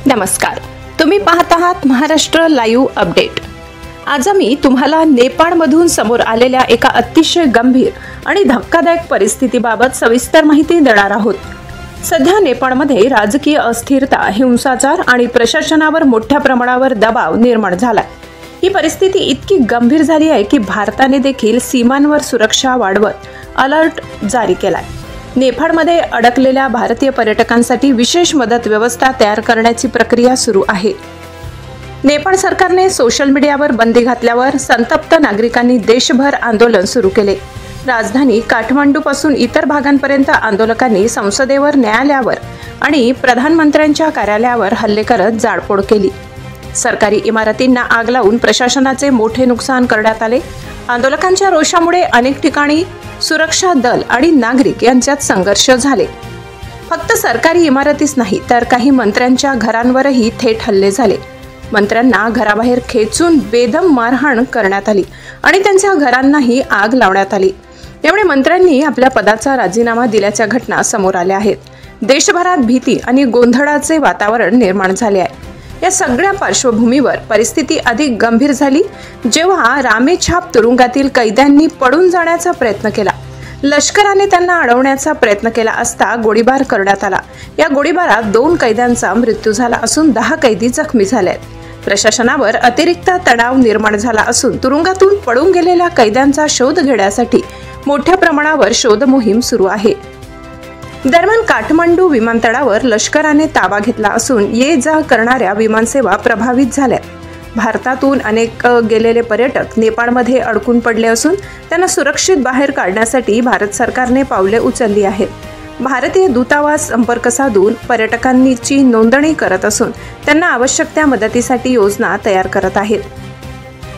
नमस्कार, तुम्ही पाहत आहात महाराष्ट्र लाईव्ह अपडेट। आज आम्ही तुम्हाला नेपाळमधून समोर आलेल्या एका अतिशय गंभीर आणि धक्कादायक परिस्थितीबाबत सविस्तर माहिती देणार आहोत। सध्या नेपाळमध्ये राजकीय अस्थिरता, हिंसाचार आणि प्रशासनावर मोठ्या प्रमाणावर दबाव निर्माण झालाय। ही परिस्थिती इतकी गंभीर झाली आहे की भारताने देखील सीमांवर सुरक्षा वाढवत अलर्ट जारी केलाय। नेपाळमध्ये अडकलेल्या भारतीय पर्यटकांसाठी विशेष मदत व्यवस्था तयार करण्याची प्रक्रिया सुरू आहे। नेपाळ सरकारने सोशल मीडियावर बंदी घातल्यावर संतप्त नागरिकांनी देशभर आंदोलन सुरू केले। राजधानी काठमांडूपासून इतर भागांपर्यंत आंदोलकांनी संसदेवर, न्यायालयावर आणि प्रधानमंत्र्यांच्या कार्यालयावर हल्ले करत जाळपोळ केली। सरकारी इमारतींना आग लावून प्रशासनाचे मोठे नुकसान करण्यात आले। आंदोलकांच्या रोषामुळे अनेक ठिकाणी सुरक्षा दल आणि नागरिक यांच्यात संघर्ष झाले। फक्त सरकारी इमारतीच नाही तर काही मंत्र्यांच्या घरांवरही थेट हल्ले झाले। मंत्र्यांना घराबाहेर खेचून बेदम मारहाण करण्यात आली आणि त्यांच्या घरांनाही आग लावण्यात आली। त्यामुळे मंत्र्यांनी आपल्या पदाचा राजीनामा दिल्याच्या घटना समोर आल्या आहेत। देशभरात भीती आणि गोंधळाचे वातावरण निर्माण झाले आहे। या सगळ्या पार्श्वभूमीवर परिस्थिती अधिक गंभीर झाली जेव्हा रामेछाप तुरुंगातील कैद्यांनी पळून जाण्याचा प्रयत्न केला। लष्कराने त्यांना अडवण्याचा प्रयत्न केला असता गोळीबार करण्यात आला। या गोळीबारात 2 कैद्यांचा मृत्यू झाला असून 10 कैदी जखमी झाले आहेत। प्रशासनावर अतिरिक्त तणाव निर्माण झाला असून तुरुंगातून पळून गेलेल्या कैद्यांचा शोध घेण्यासाठी मोठ्या प्रमाणावर शोध मोहीम सुरू आहे। दरम्यान काठमांडू विमानतळावर लष्कराने ताबा घेतला असून ये जा करणाऱ्या विमानसेवा प्रभावित झाल्या। भारतातून अनेक गेलेले पर्यटक नेपाळमध्ये अडकून पडले असून त्यांना सुरक्षित बाहेर काढण्यासाठी भारत सरकारने पावले उचलली आहेत। भारतीय दूतावास संपर्क साधून पर्यटकांची नोंदणी करत असून त्यांना आवश्यक त्या मदतीसाठी योजना तयार करत आहेत।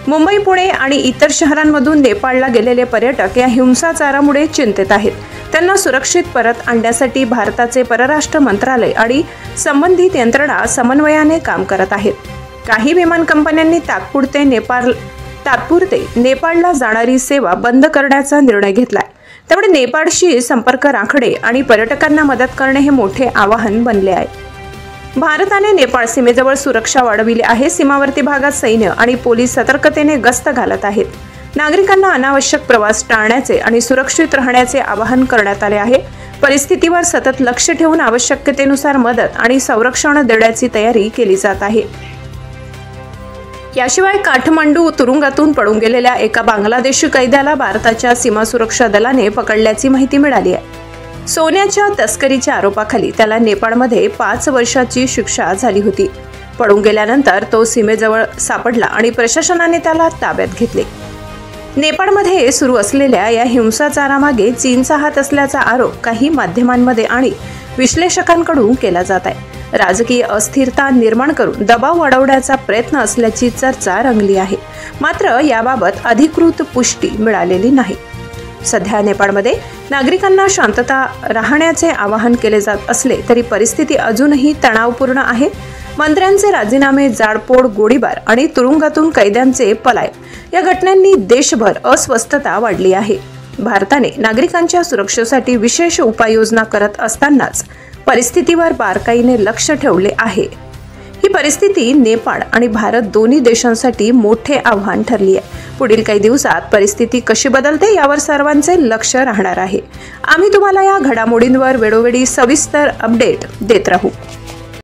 मुंबई, पुणे आणि इतर शहरांमधून नेपाळला गेलेले पर्यटक या हिंसाचारामुळे चिंतेत आहेत। त्यांना सुरक्षित परत आणण्यासाठी भारताचे परराष्ट्र मंत्रालय आणि संबंधित यंत्रणा समन्वयाने काम करत आहेत। काही विमान कंपन्यांनी तात्पुरते नेपाळला जाणारी सेवा बंद करण्याचा निर्णय घेतलाय। त्यामुळे नेपाळशी संपर्क राखणे आणि पर्यटकांना मदत करणे हे मोठे आवाहन बनले आहे। भारताने नेपाळ सीमेजवळ सुरक्षा वाढविली आहे। सीमावर्ती भागात सैन्य आणि पोलीस सतर्कतेने गस्त घालत आहेत। नागरिकांना अनावश्यक प्रवास टाळण्याचे आणि सुरक्षित राहण्याचे आवाहन करण्यात आले आहे। परिस्थितीवर सतत लक्ष ठेवून आवश्यकतेनुसार मदत आणि संरक्षण देण्याची तयारी केली जात आहे। याशिवाय काठमांडू तुरुंगातून पळून गेलेल्या एका बांगलादेशी कैद्याला भारताच्या सीमा सुरक्षा दलाने पकडल्याची माहिती मिळाली आहे। सोन्याच्या तस्करीच्या आरोपाखाली त्याला नेपाळमध्ये 5 वर्षाची शिक्षा झाली होती। पळून गेल्यानंतर तो सीमेजवळ सापडला आणि प्रशासनाने त्याला ताब्यात घेतले। नेपाळमध्ये सुरू असलेल्या या हिंसाचारामागे चीनचा हात असल्याचा आरोप काही माध्यमांमध्ये आणि विश्लेषकांकडून केला जात आहे। राजकीय अस्थिरता निर्माण करून दबाव वाढवण्याचा प्रयत्न असल्याची चर्चा रंगली आहे, मात्र याबाबत अधिकृत पुष्टी मिळालेली नाही। सध्या नेपाळमध्ये नागरिकांना शांतता राहण्याचे आवाहन केले जात असले तरी परिस्थिती अजूनही तणावपूर्ण आहे। मंत्र्यांचे राजीनामे, जाळपोळ, गोळीबार आणि तुरुंगातून कैद्यांचे पलाय या घटनांनी देशभर अस्वस्थता वाढली आहे। भारताने नागरिकांच्या सुरक्षेसाठी विशेष उपाययोजना करत असतानाच परिस्थितीवर बारकाईने लक्ष ठेवले आहे। ही परिस्थिती नेपाळ आणि भारत दोन्ही देशांसाठी मोठे आव्हान ठरली आहे। पुढील काही दिवसात परिस्थिती कशी बदलते यावर सर्वांचे लक्ष राहणार आहे। आम्ही तुम्हाला या घडामोडींवर वेळोवेळी सविस्तर अपडेट देत राहू।